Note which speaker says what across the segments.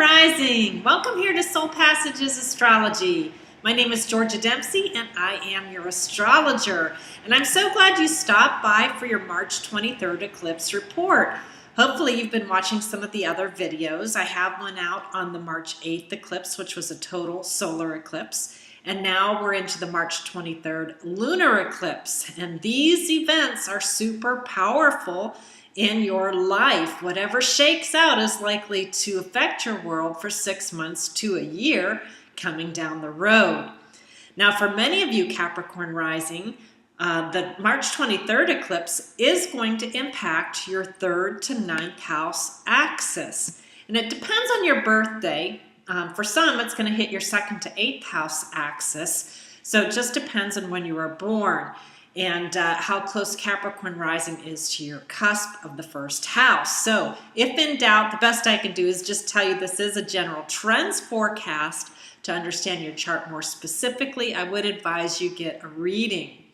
Speaker 1: Rising! Welcome here to Soul Passages Astrology. My name is Georgia Dempsey and I am your astrologer. And I'm so glad you stopped by for your March 23rd eclipse report. Hopefully you've been watching some of the other videos. I have one out on the March 8th eclipse, which was a total solar eclipse. And now we're into the March 23rd lunar eclipse. And these events are super powerful in your life. Whatever shakes out is likely to affect your world for 6 months to a year coming down the road. Now, for many of you Capricorn rising, the March 23rd eclipse is going to impact your 3rd to 9th house axis. And it depends on your birthday. For some, it's going to hit your 2nd to 8th house axis. So it just depends on when you were born and how close Capricorn rising is to your cusp of the 1st house. So if in doubt, the best I can do is just tell you this is a general trends forecast. To understand your chart more specifically, I would advise you get a reading.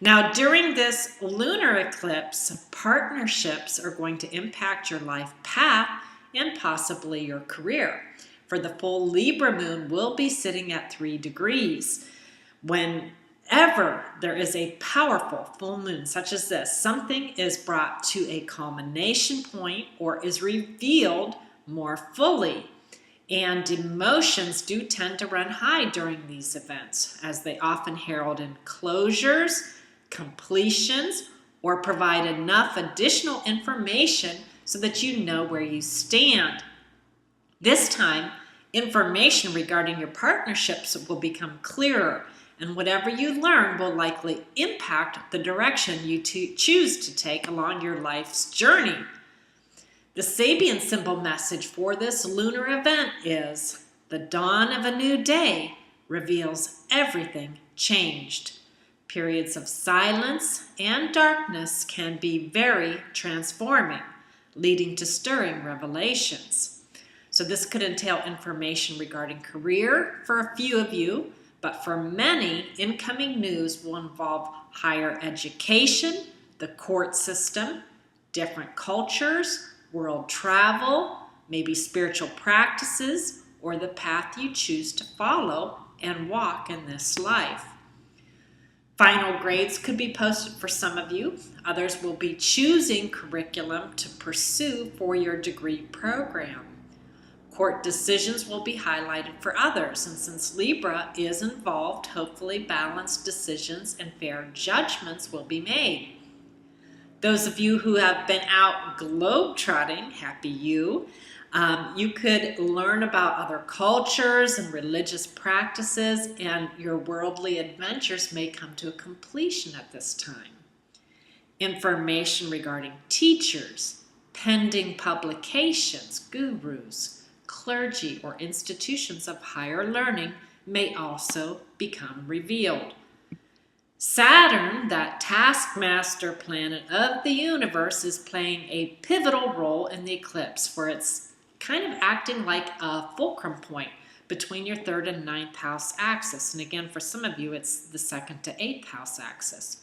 Speaker 1: Now, during this lunar eclipse, partnerships are going to impact your life path and possibly your career. For the full Libra moon will be sitting at 3 degrees. Whenever there is a powerful full moon such as this, something is brought to a culmination point or is revealed more fully. And emotions do tend to run high during these events, as they often herald in closures, completions, or provide enough additional information so that you know where you stand. This time, information regarding your partnerships will become clearer, and whatever you learn will likely impact the direction you choose to take along your life's journey. The Sabian symbol message for this lunar event is the dawn of a new day reveals everything changed. Periods of silence and darkness can be very transforming, leading to stirring revelations. So this could entail information regarding career for a few of you, but for many, incoming news will involve higher education, the court system, different cultures, world travel, maybe spiritual practices, or the path you choose to follow and walk in this life. Final grades could be posted for some of you. Others will be choosing curriculum to pursue for your degree program. Court decisions will be highlighted for others, and since Libra is involved, hopefully balanced decisions and fair judgments will be made. Those of you who have been out globe-trotting, happy you. You could learn about other cultures and religious practices, and your worldly adventures may come to a completion at this time. Information regarding teachers, pending publications, gurus, clergy, or institutions of higher learning may also become revealed. Saturn, that taskmaster planet of the universe, is playing a pivotal role in the eclipse, for it's kind of acting like a fulcrum point between your 3rd and 9th house axis. And again, for some of you, it's the 2nd to 8th house axis.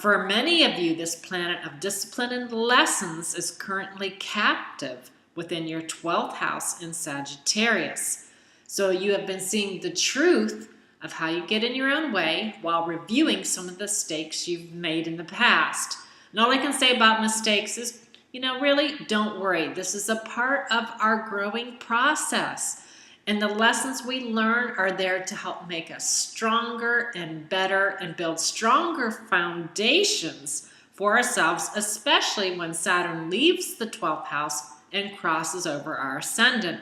Speaker 1: For many of you, this planet of discipline and lessons is currently captive within your 12th house in Sagittarius. So you have been seeing the truth of how you get in your own way while reviewing some of the mistakes you've made in the past. And all I can say about mistakes is, really don't worry. This is a part of our growing process. And the lessons we learn are there to help make us stronger and better and build stronger foundations for ourselves, especially when Saturn leaves the 12th house and crosses over our ascendant.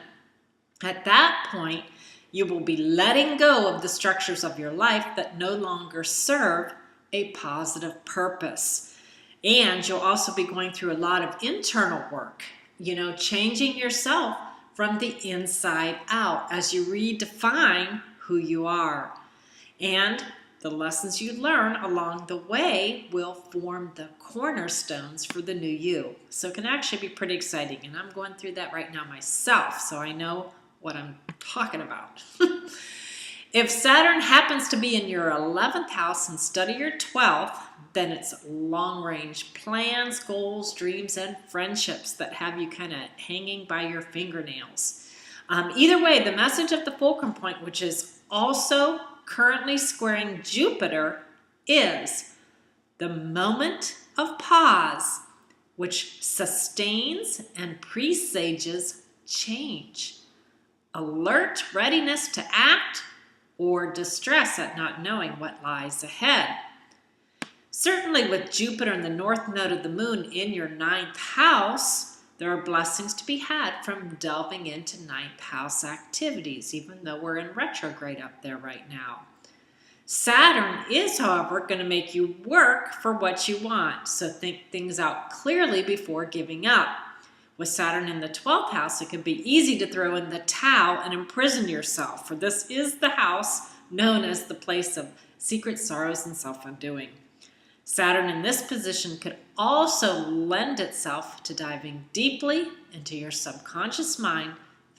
Speaker 1: At that point, you will be letting go of the structures of your life that no longer serve a positive purpose. And you'll also be going through a lot of internal work, changing yourself from the inside out as you redefine who you are. And the lessons you learn along the way will form the cornerstones for the new you. So it can actually be pretty exciting. And I'm going through that right now myself, so I know what I'm talking about. If Saturn happens to be in your 11th house instead of your 12th, then it's long-range plans, goals, dreams, and friendships that have you kind of hanging by your fingernails. Either way, the message of the fulcrum point, which is also currently squaring Jupiter, is the moment of pause, which sustains and presages change. Alert readiness to act, or distress at not knowing what lies ahead. Certainly with Jupiter in the north node of the moon in your ninth house, there are blessings to be had from delving into ninth house activities, even though we're in retrograde up there right now. Saturn is, however, going to make you work for what you want, so think things out clearly before giving up. With Saturn in the 12th house, it can be easy to throw in the towel and imprison yourself, for this is the house known as the place of secret sorrows and self-undoing. Saturn in this position could also lend itself to diving deeply into your subconscious mind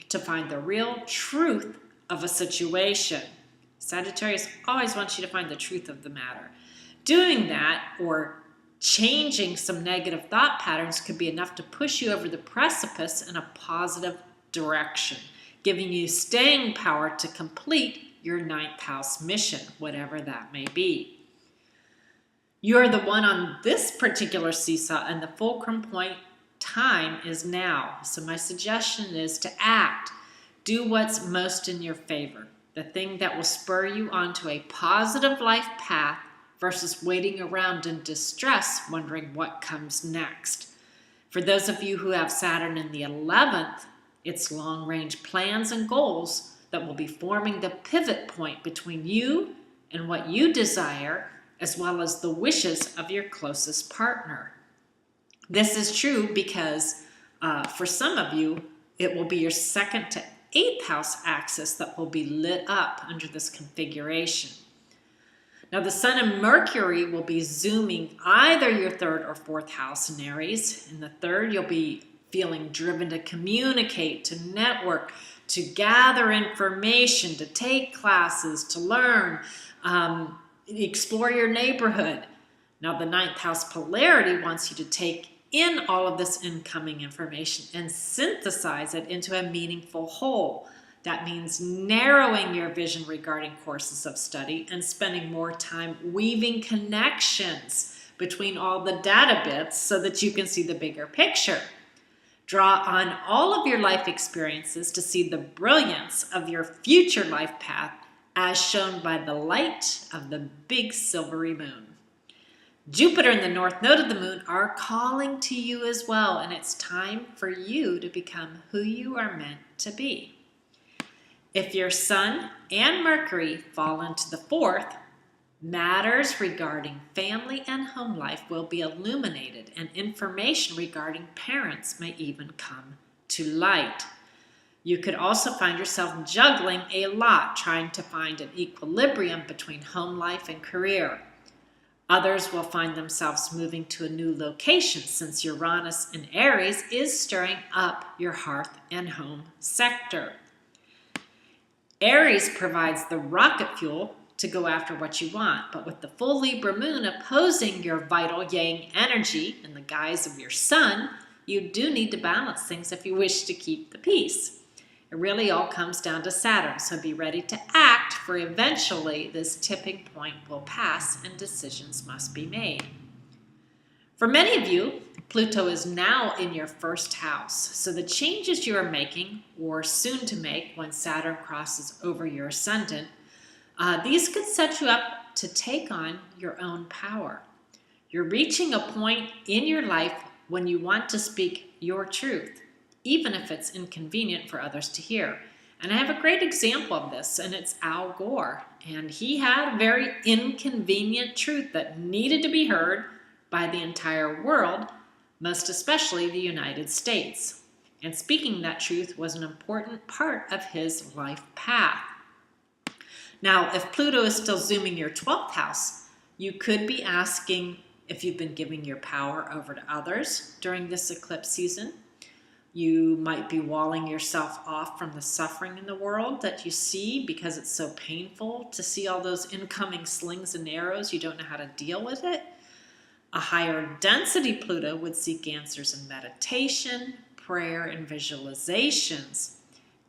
Speaker 1: to find the real truth of a situation. Sagittarius always wants you to find the truth of the matter. Doing that, or changing some negative thought patterns, could be enough to push you over the precipice in a positive direction, giving you staying power to complete your ninth house mission, whatever that may be. You're the one on this particular seesaw, and the fulcrum point time is now. So my suggestion is to act. Do what's most in your favor, the thing that will spur you onto a positive life path versus waiting around in distress, wondering what comes next. For those of you who have Saturn in the 11th, it's long-range plans and goals that will be forming the pivot point between you and what you desire, as well as the wishes of your closest partner. This is true because for some of you, it will be your 2nd to 8th house axis that will be lit up under this configuration. Now the Sun and Mercury will be zooming either your 3rd or 4th house in Aries. In the 3rd, you'll be feeling driven to communicate, to network, to gather information, to take classes, to learn, explore your neighborhood. Now the 9th house polarity wants you to take in all of this incoming information and synthesize it into a meaningful whole. That means narrowing your vision regarding courses of study and spending more time weaving connections between all the data bits so that you can see the bigger picture. Draw on all of your life experiences to see the brilliance of your future life path as shown by the light of the big silvery moon. Jupiter and the north node of the moon are calling to you as well, and it's time for you to become who you are meant to be. If your Sun and Mercury fall into the 4th, matters regarding family and home life will be illuminated, and information regarding parents may even come to light. You could also find yourself juggling a lot, trying to find an equilibrium between home life and career. Others will find themselves moving to a new location since Uranus in Aries is stirring up your hearth and home sector. Aries provides the rocket fuel to go after what you want, but with the full Libra moon opposing your vital yang energy in the guise of your Sun, you do need to balance things if you wish to keep the peace. It really all comes down to Saturn, so be ready to act, for eventually this tipping point will pass and decisions must be made. For many of you, Pluto is now in your 1st house, so the changes you are making, or soon to make when Saturn crosses over your ascendant, these could set you up to take on your own power. You're reaching a point in your life when you want to speak your truth, even if it's inconvenient for others to hear. And I have a great example of this, and it's Al Gore. And he had a very inconvenient truth that needed to be heard by the entire world, most especially the United States. And speaking that truth was an important part of his life path. Now, if Pluto is still zooming your 12th house, you could be asking if you've been giving your power over to others during this eclipse season. You might be walling yourself off from the suffering in the world that you see because it's so painful to see all those incoming slings and arrows. You don't know how to deal with it. A higher density Pluto would seek answers in meditation, prayer, and visualizations.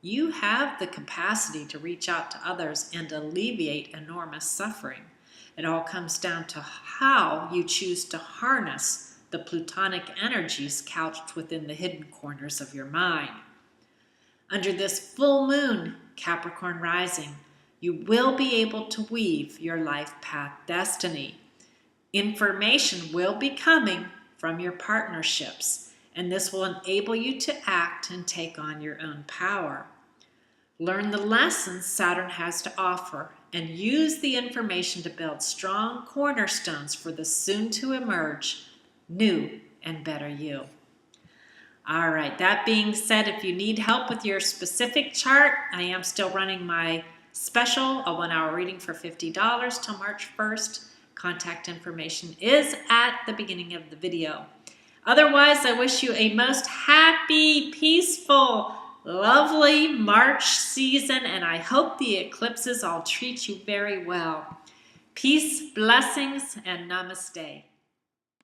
Speaker 1: you have the capacity to reach out to others and alleviate enormous suffering. It all comes down to how you choose to harness the Plutonic energies couched within the hidden corners of your mind. Under this full moon, Capricorn rising, you will be able to weave your life path destiny. Information will be coming from your partnerships, and this will enable you to act and take on your own power. Learn the lessons Saturn has to offer and use the information to build strong cornerstones for the soon-to-emerge new and better you. All right, that being said, if you need help with your specific chart, I am still running my special, a 1-hour reading for $50 till March 1st. Contact information is at the beginning of the video. Otherwise, I wish you a most happy, peaceful, lovely March season, and I hope the eclipses all treat you very well. Peace, blessings, and namaste.